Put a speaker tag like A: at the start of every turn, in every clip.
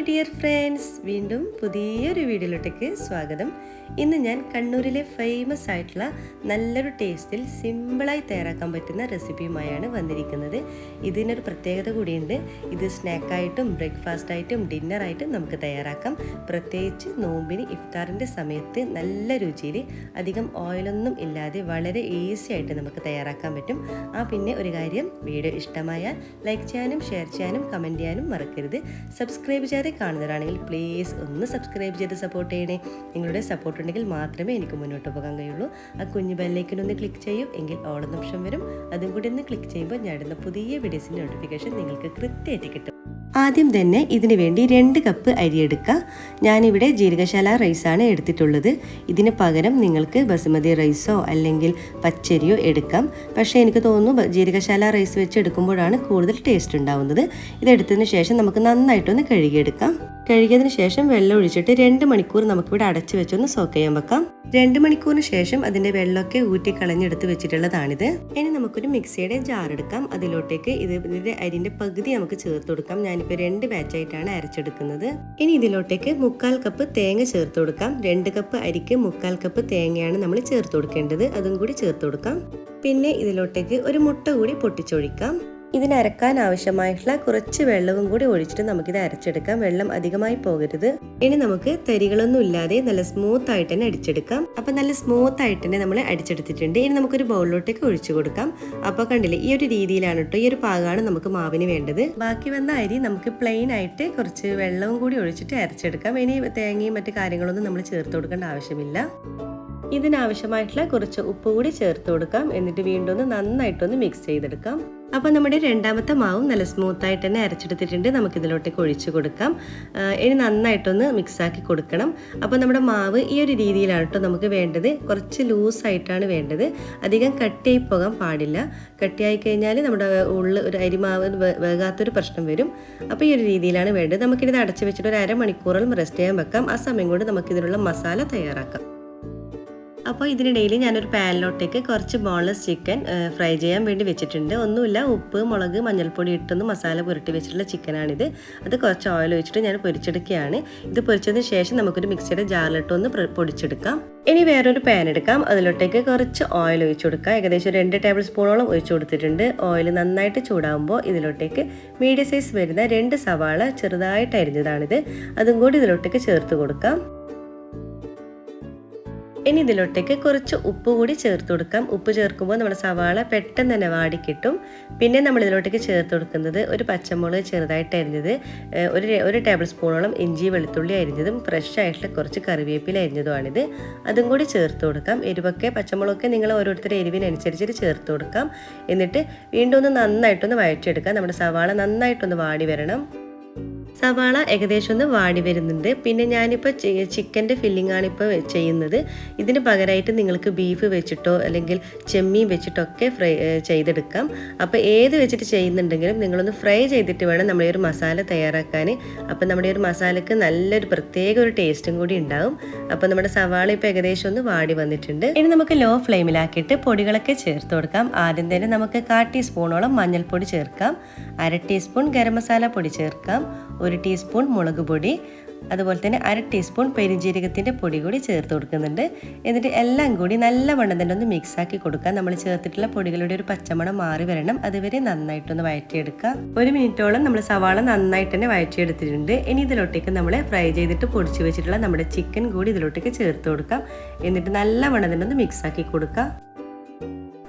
A: Hi dear friends, വീണ്ടും പുതിയൊരു വീഡിയോയിലോട്ടേക്ക് സ്വാഗതം. ഇന്ന് ഞാൻ കണ്ണൂരിലെ ഫേമസ് ആയിട്ടുള്ള നല്ലൊരു ടേസ്റ്റിൽ സിമ്പിളായി തയ്യാറാക്കാൻ പറ്റുന്ന റെസിപ്പിയുമായാണ് വന്നിരിക്കുന്നത്. ഇതിനൊരു പ്രത്യേകത കൂടിയുണ്ട്. ഇത് സ്നാക്കായിട്ടും ബ്രേക്ക്ഫാസ്റ്റായിട്ടും ഡിന്നറായിട്ടും നമുക്ക് തയ്യാറാക്കാം. പ്രത്യേകിച്ച് നോമ്പിന് ഇഫ്താറിൻ്റെ സമയത്ത് നല്ല രുചിയിൽ അധികം ഓയിലൊന്നും ഇല്ലാതെ വളരെ ഈസി ആയിട്ട് നമുക്ക് തയ്യാറാക്കാൻ പറ്റും. പിന്നെ ഒരു കാര്യം, വീഡിയോ ഇഷ്ടമായാൽ ലൈക്ക് ചെയ്യാനും ഷെയർ ചെയ്യാനും കമൻറ്റ് ചെയ്യാനും മറക്കരുത്. സബ്സ്ക്രൈബ് ചെയ്ത് കാണുന്നവരാണെങ്കിൽ പ്ലീസ് ഒന്ന് സബ്സ്ക്രൈബ് ചെയ്ത് സപ്പോർട്ട് ചെയ്യണേ. നിങ്ങളുടെ സപ്പോർട്ട് ഉണ്ടെങ്കിൽ മാത്രമേ എനിക്ക് മുന്നോട്ട് പോകാൻ കഴിയുള്ളൂ. ആ കുഞ്ഞു ബെല്ലൈക്കനൊന്ന് ക്ലിക്ക് ചെയ്യും, എങ്കിൽ ഓൾ എന്ന ഓപ്ഷൻ വരും. അതും കൂടി ഒന്ന് ക്ലിക്ക് ചെയ്യുമ്പോൾ ഞാൻ ഇടുന്ന പുതിയ വീഡിയോസിൻ്റെ നോട്ടിഫിക്കേഷൻ നിങ്ങൾക്ക് കൃത്യമായിട്ട് കിട്ടും. ആദ്യം തന്നെ ഇതിനു വേണ്ടി 2 കപ്പ് അരി എടുക്കുക. ഞാനിവിടെ ജീരകശാല റൈസാണ് എടുത്തിട്ടുള്ളത്. ഇതിന് പകരം നിങ്ങൾക്ക് ബസുമതി റൈസോ അല്ലെങ്കിൽ പച്ചരിയോ എടുക്കാം. പക്ഷേ എനിക്ക് തോന്നുന്നു ജീരകശാല റൈസ് വെച്ച് എടുക്കുമ്പോഴാണ് കൂടുതൽ ടേസ്റ്റ് ഉണ്ടാവുന്നത്. ഇതെടുത്തതിന് ശേഷം നമുക്ക് നന്നായിട്ടൊന്ന് കഴുകിയെടുക്കാം. കഴുകിയതിന് ശേഷം വെള്ളം ഒഴിച്ചിട്ട് 2 മണിക്കൂർ നമുക്കിവിടെ അടച്ചു വെച്ചൊന്ന് സോക്ക് ചെയ്യാൻ വെക്കാം. 2 മണിക്കൂറിന് ശേഷം അതിൻ്റെ വെള്ളമൊക്കെ ഊറ്റി കളഞ്ഞെടുത്ത് വെച്ചിട്ടുള്ളതാണിത്. ഇനി നമുക്കൊരു മിക്സിയുടെ ജാർ എടുക്കാം. അതിലോട്ടേക്ക് ഇതിൻ്റെ അരിൻ്റെ പകുതി നമുക്ക് ചേർത്ത് കൊടുക്കാം. ഞാനിപ്പോൾ 2 ബാച്ചായിട്ടാണ് അരച്ചെടുക്കുന്നത്. ഇനി ഇതിലോട്ടേക്ക് 1/4 കപ്പ് തേങ്ങ ചേർത്ത് കൊടുക്കാം. 2 കപ്പ് അരിക്ക് 1/4 കപ്പ് തേങ്ങയാണ് നമ്മൾ ചേർത്ത് കൊടുക്കേണ്ടത്. അതും കൂടി ചേർത്ത് കൊടുക്കാം. പിന്നെ ഇതിലോട്ടേക്ക് ഒരു മുട്ട കൂടി പൊട്ടിച്ചൊഴിക്കാം. ഇതിനരക്കാൻ ആവശ്യമായിട്ടുള്ള കുറച്ച് വെള്ളവും കൂടി ഒഴിച്ചിട്ട് നമുക്കിത് അരച്ചെടുക്കാം. വെള്ളം അധികമായി പോകരുത്. ഇനി നമുക്ക് തരികളൊന്നും ഇല്ലാതെ നല്ല സ്മൂത്ത് ആയിട്ട് തന്നെ അടിച്ചെടുക്കാം. അപ്പം നല്ല സ്മൂത്ത് ആയിട്ട് തന്നെ നമ്മൾ അടിച്ചെടുത്തിട്ടുണ്ട്. ഇനി നമുക്കൊരു ബൗളിലോട്ടേക്ക് ഒഴിച്ചു കൊടുക്കാം. അപ്പോൾ കണ്ടില്ലേ, ഈ ഒരു രീതിയിലാണ് കേട്ടോ, ഈ ഒരു പാകമാണ് നമുക്ക് മാവിന് വേണ്ടത്. ബാക്കി വന്ന അരി നമുക്ക് പ്ലെയിൻ ആയിട്ട് കുറച്ച് വെള്ളവും കൂടി ഒഴിച്ചിട്ട് അരച്ചെടുക്കാം. ഇനി തേങ്ങയും മറ്റു കാര്യങ്ങളൊന്നും നമ്മൾ ചേർത്ത് കൊടുക്കേണ്ട ആവശ്യമില്ല. ഇതിനാവശ്യമായിട്ടുള്ള കുറച്ച് ഉപ്പ് കൂടി ചേർത്ത് കൊടുക്കാം. എന്നിട്ട് വീണ്ടും ഒന്ന് നന്നായിട്ടൊന്ന് മിക്സ് ചെയ്തെടുക്കാം. അപ്പോൾ നമ്മുടെ രണ്ടാമത്തെ മാവും നല്ല സ്മൂത്തായിട്ട് തന്നെ അരച്ചെടുത്തിട്ടുണ്ട്. നമുക്കിതിലോട്ടേക്ക് ഒഴിച്ചു കൊടുക്കാം. ഇനി നന്നായിട്ടൊന്ന് മിക്സാക്കി കൊടുക്കണം. അപ്പോൾ നമ്മുടെ മാവ് ഈ ഒരു രീതിയിലാണ് കേട്ടോ നമുക്ക് വേണ്ടത്. കുറച്ച് ലൂസായിട്ടാണ് വേണ്ടത്. അധികം കട്ടിയായി പോകാൻ പാടില്ല. കട്ടിയായി കഴിഞ്ഞാൽ നമ്മുടെ ഉള്ളിൽ ഒരു അരിമാവ് വേകാത്തൊരു പ്രശ്നം വരും. അപ്പോൾ ഈ ഒരു രീതിയിലാണ് വേണ്ടത്. നമുക്കിത് അടച്ചു വെച്ചിട്ട് ഒരു അരമണിക്കൂറോളം റെസ്റ്റ് ചെയ്യാൻ വെക്കാം. ആ സമയം കൊണ്ട് നമുക്കിതിനുള്ള മസാല തയ്യാറാക്കാം. അപ്പോൾ ഇതിനിടയിൽ ഞാനൊരു പാനിലോട്ടേക്ക് കുറച്ച് ബോൺലെസ് ചിക്കൻ ഫ്രൈ ചെയ്യാൻ വേണ്ടി വെച്ചിട്ടുണ്ട്. ഒന്നുമില്ല, ഉപ്പ്, മുളക്, മഞ്ഞൾപ്പൊടി ഇട്ടൊന്ന് മസാല പുരട്ടി വെച്ചിട്ടുള്ള ചിക്കനാണിത്. അത് കുറച്ച് ഓയിൽ ഒഴിച്ചിട്ട് ഞാൻ പൊരിച്ചെടുക്കുകയാണ്. ഇത് പൊരിച്ചതിന് ശേഷം നമുക്കൊരു മിക്സിയുടെ ജാറിലിട്ടൊന്ന് പൊടിച്ചെടുക്കാം. ഇനി വേറൊരു പാൻ എടുക്കാം. അതിലോട്ടേക്ക് കുറച്ച് ഓയിൽ ഒഴിച്ചു കൊടുക്കാം. ഏകദേശം 2 ടേബിൾ സ്പൂണോളം ഒഴിച്ചു കൊടുത്തിട്ടുണ്ട്. ഓയിൽ നന്നായിട്ട് ചൂടാകുമ്പോൾ ഇതിലോട്ടേക്ക് മീഡിയം സൈസ് വരുന്ന 2 സവാള ചെറുതായിട്ട് അരിഞ്ഞതാണിത്. അതും കൂടി ഇതിലോട്ടേക്ക് ചേർത്ത് കൊടുക്കാം. ഇനി ഇതിലോട്ടേക്ക് കുറച്ച് ഉപ്പ് കൂടി ചേർത്ത് കൊടുക്കാം. ഉപ്പ് ചേർക്കുമ്പോൾ നമ്മുടെ സവാള പെട്ടെന്ന് തന്നെ വാടിക്കിട്ടും. പിന്നെ നമ്മൾ ഇതിലോട്ടേക്ക് ചേർത്ത് കൊടുക്കുന്നത് ഒരു പച്ചമുളക് ചെറുതായിട്ട് അരിഞ്ഞത്, ഒരു ടേബിൾ സ്പൂണോളം ഇഞ്ചി വെളുത്തുള്ളി അരിഞ്ഞതും ഫ്രഷ് ആയിട്ടുള്ള കുറച്ച് കറിവേപ്പില അരിഞ്ഞതുമാണിത്. അതും കൂടി ചേർത്ത് കൊടുക്കാം. എരിവൊക്കെ പച്ചമുളകൊക്കെ നിങ്ങൾ ഓരോരുത്തരുടെ എരിവിനനുസരിച്ചിട്ട് ചേർത്ത് കൊടുക്കാം. എന്നിട്ട് വീണ്ടും ഒന്ന് നന്നായിട്ടൊന്ന് വഴറ്റിയെടുക്കാം. നമ്മുടെ സവാള നന്നായിട്ടൊന്ന് വാടി വരണം. സവാള ഏകദേശം ഒന്ന് വാടി വരുന്നുണ്ട്. പിന്നെ ഞാനിപ്പോൾ ചിക്കൻ്റെ ഫില്ലിംഗ് ആണ് ഇപ്പോൾ ചെയ്യുന്നത്. ഇതിന് പകരമായിട്ട് നിങ്ങൾക്ക് ബീഫ് വെച്ചിട്ടോ അല്ലെങ്കിൽ ചെമ്മീൻ വെച്ചിട്ടൊക്കെ ഫ്രൈ ചെയ്തെടുക്കാം. അപ്പോൾ ഏത് വെച്ചിട്ട് ചെയ്യുന്നുണ്ടെങ്കിലും നിങ്ങളൊന്ന് ഫ്രൈ ചെയ്തിട്ട് വേണം നമ്മുടെ ഒരു മസാല തയ്യാറാക്കാൻ. അപ്പോൾ നമ്മുടെ ഒരു മസാലയ്ക്ക് നല്ലൊരു പ്രത്യേക ഒരു ടേസ്റ്റും കൂടി ഉണ്ടാവും. അപ്പോൾ നമ്മുടെ സവാള ഇപ്പോൾ ഏകദേശം ഒന്ന് വാടി വന്നിട്ടുണ്ട്. ഇനി നമുക്ക് ലോ ഫ്ലെയിമിലാക്കിയിട്ട് പൊടികളൊക്കെ ചേർത്ത് കൊടുക്കാം. ആദ്യം തന്നെ നമുക്ക് 1/4 ടീസ്പൂണോളം മഞ്ഞൾപ്പൊടി ചേർക്കാം. 1/2 ടീസ്പൂൺ ഗരം മസാല പൊടി ചേർക്കാം. 1 ടീസ്പൂൺ മുളക് പൊടി, അതുപോലെ തന്നെ 1/2 ടീസ്പൂൺ പെരുംജീരകത്തിൻ്റെ പൊടി കൂടി ചേർത്ത് കൊടുക്കുന്നുണ്ട്. എന്നിട്ട് എല്ലാം കൂടി നല്ലവണ്ണം തന്നെ ഒന്ന് മിക്സാക്കി കൊടുക്കാം. നമ്മൾ ചേർത്തിട്ടുള്ള പൊടികളുടെ ഒരു പച്ചമണം മാറി വരണം. അതുവരെ നന്നായിട്ടൊന്ന് വഴറ്റിയെടുക്കുക. 1 മിനിറ്റോളം നമ്മൾ സവാള നന്നായിട്ട് തന്നെ വഴറ്റിയെടുത്തിട്ടുണ്ട്. ഇനി ഇതിലോട്ടേക്ക് നമ്മൾ ഫ്രൈ ചെയ്തിട്ട് പൊടിച്ച് വെച്ചിട്ടുള്ള നമ്മുടെ ചിക്കൻ കൂടി ഇതിലോട്ടേക്ക് ചേർത്ത് കൊടുക്കാം. എന്നിട്ട് നല്ലവണ്ണം തന്നെ ഒന്ന് മിക്സാക്കി കൊടുക്കുക.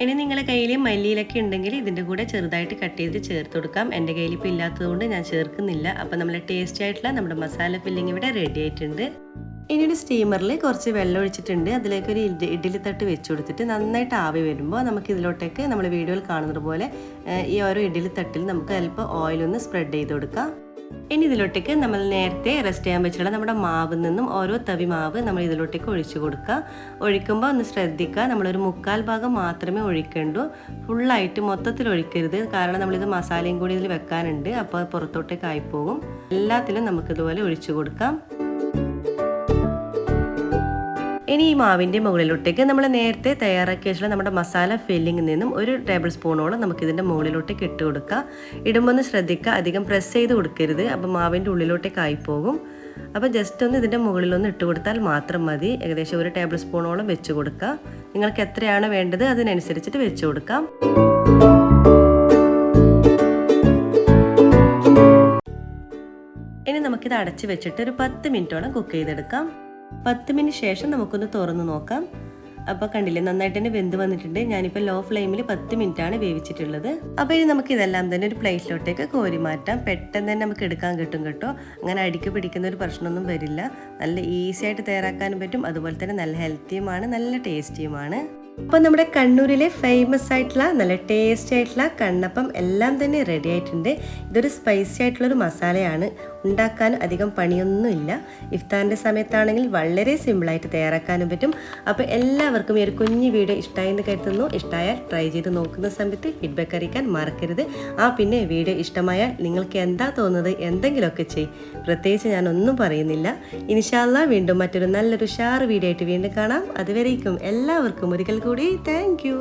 A: ഇനി നിങ്ങളുടെ കയ്യിൽ മല്ലിയിലൊക്കെ ഉണ്ടെങ്കിൽ ഇതിൻ്റെ കൂടെ ചെറുതായിട്ട് കട്ട് ചെയ്ത് ചേർത്ത് കൊടുക്കാം. എൻ്റെ കയ്യിൽ ഇപ്പോൾ ഇല്ലാത്തതുകൊണ്ട് ഞാൻ ചേർക്കുന്നില്ല. അപ്പോൾ നമ്മൾ ടേസ്റ്റി ആയിട്ടുള്ള നമ്മുടെ മസാല ഫില്ലിംഗ് ഇവിടെ റെഡി ആയിട്ടുണ്ട്. ഇനി ഒരു സ്റ്റീമറിൽ കുറച്ച് വെള്ളം ഒഴിച്ചിട്ടുണ്ട്. അതിലേക്കൊരു ഇഡ്ഡലി തട്ട് വെച്ച് കൊടുത്തിട്ട് നന്നായിട്ട് ആവി വരുമ്പോൾ നമുക്ക് ഇതിലോട്ടേക്ക് നമ്മൾ വീഡിയോയിൽ കാണുന്നത് പോലെ ഈ ഓരോ ഇഡ്ഡലി തട്ടിൽ നമുക്ക് അല്പം ഓയിലൊന്ന് സ്പ്രെഡ് ചെയ്ത് കൊടുക്കാം. ഇനി ഇതിലോട്ടേക്ക് നമ്മൾ നേരത്തെ റെസ്റ്റ് ചെയ്യാൻ വെച്ചിട്ടുള്ള നമ്മുടെ മാവിൽ നിന്നും ഓരോ തവി മാവ് നമ്മൾ ഇതിലോട്ടേക്ക് ഒഴിച്ചു കൊടുക്കുക. ഒഴിക്കുമ്പോൾ ഒന്ന് ശ്രദ്ധിക്കുക, നമ്മളൊരു 1/4 ഭാഗം മാത്രമേ ഒഴിക്കേണ്ടൂ. ഫുള്ളായിട്ട് മൊത്തത്തിൽ ഒഴിക്കരുത്. കാരണം നമ്മളിത് മസാലയും കൂടി ഇതിൽ വെക്കാനുണ്ട്. അപ്പോൾ പുറത്തോട്ടേക്ക് ആയിപ്പോകും. എല്ലാത്തിലും നമുക്കിതുപോലെ ഒഴിച്ചു കൊടുക്കാം. ഇനി ഈ മാവിൻ്റെ മുകളിലോട്ടേക്ക് നമ്മൾ നേരത്തെ തയ്യാറാക്കി വെച്ചിട്ടുള്ള നമ്മുടെ മസാല ഫില്ലിങ്ങിൽ നിന്നും 1 ടേബിൾ സ്പൂണോളം നമുക്കിതിൻ്റെ മുകളിലോട്ടേക്ക് ഇട്ട് കൊടുക്കാം. ഇടുമ്പോൾ ഒന്ന് ശ്രദ്ധിക്കുക, അധികം പ്രസ് ചെയ്ത് കൊടുക്കരുത്, അപ്പോൾ മാവിൻ്റെ ഉള്ളിലോട്ടേക്ക് ആയിപ്പോകും. അപ്പോൾ ജസ്റ്റ് ഒന്ന് ഇതിൻ്റെ മുകളിലൊന്ന് ഇട്ട് കൊടുത്താൽ മാത്രം മതി. ഏകദേശം 1 ടേബിൾ സ്പൂണോളം വെച്ച് കൊടുക്കുക. നിങ്ങൾക്ക് എത്രയാണ് വേണ്ടത് അതിനനുസരിച്ചിട്ട് വെച്ച് കൊടുക്കാം. ഇനി നമുക്കിത് അടച്ച് വെച്ചിട്ട് ഒരു 10 മിനിറ്റോളം കുക്ക് ചെയ്തെടുക്കാം. 10 മിനിറ്റ് ശേഷം നമുക്കൊന്ന് തുറന്ന് നോക്കാം. അപ്പോൾ കണ്ടില്ലേ, നന്നായിട്ട് തന്നെ വെന്ത് വന്നിട്ടുണ്ട്. ഞാനിപ്പോൾ ലോ ഫ്ലെയിമിൽ 10 മിനിറ്റാണ് വേവിച്ചിട്ടുള്ളത്. അപ്പോൾ ഇനി നമുക്ക് ഇതെല്ലാം തന്നെ ഒരു പ്ലേറ്റിലോട്ടേക്ക് കോരി മാറ്റാം. പെട്ടെന്ന് തന്നെ നമുക്ക് എടുക്കാൻ കിട്ടും കേട്ടോ. അങ്ങനെ അടിക്ക് പിടിക്കുന്ന ഒരു പ്രശ്നമൊന്നും വരില്ല. നല്ല ഈസി ആയിട്ട് തയ്യാറാക്കാനും പറ്റും. അതുപോലെ തന്നെ നല്ല ഹെൽത്തിയുമാണ്, നല്ല ടേസ്റ്റിയുമാണ്. അപ്പോൾ നമ്മുടെ കണ്ണൂരിലെ ഫേമസ് ആയിട്ടുള്ള നല്ല ടേസ്റ്റി ആയിട്ടുള്ള കണ്ണപ്പം എല്ലാം തന്നെ റെഡി ആയിട്ടുണ്ട്. ഇതൊരു സ്പൈസി ആയിട്ടുള്ളൊരു മസാലയാണ്. ഉണ്ടാക്കാൻ അധികം പണിയൊന്നുമില്ല. ഇഫ്താറിൻ്റെ സമയത്താണെങ്കിൽ വളരെ സിമ്പിളായിട്ട് തയ്യാറാക്കാനും പറ്റും. അപ്പോൾ എല്ലാവർക്കും ഈ ഒരു കുഞ്ഞു വീഡിയോ ഇഷ്ടമായി എന്ന് കരുതുന്നു. ഇഷ്ടമായാൽ ട്രൈ ചെയ്ത് നോക്കുന്ന സമയത്ത് ഫീഡ്ബാക്ക് അറിയിക്കാൻ മറക്കരുത്. പിന്നെ വീഡിയോ ഇഷ്ടമായാൽ നിങ്ങൾക്ക് എന്താ തോന്നുന്നത് എന്തെങ്കിലുമൊക്കെ ചെയ്യും. പ്രത്യേകിച്ച് ഞാനൊന്നും പറയുന്നില്ല. ഇൻഷാ അല്ലാഹ് വീണ്ടും മറ്റൊരു നല്ലൊരു ഷാർ വീഡിയോ ആയിട്ട് വീണ്ടും കാണാം. അതുവരേക്കും എല്ലാവർക്കും ഒരിക്കൽ കൂടി താങ്ക് യു.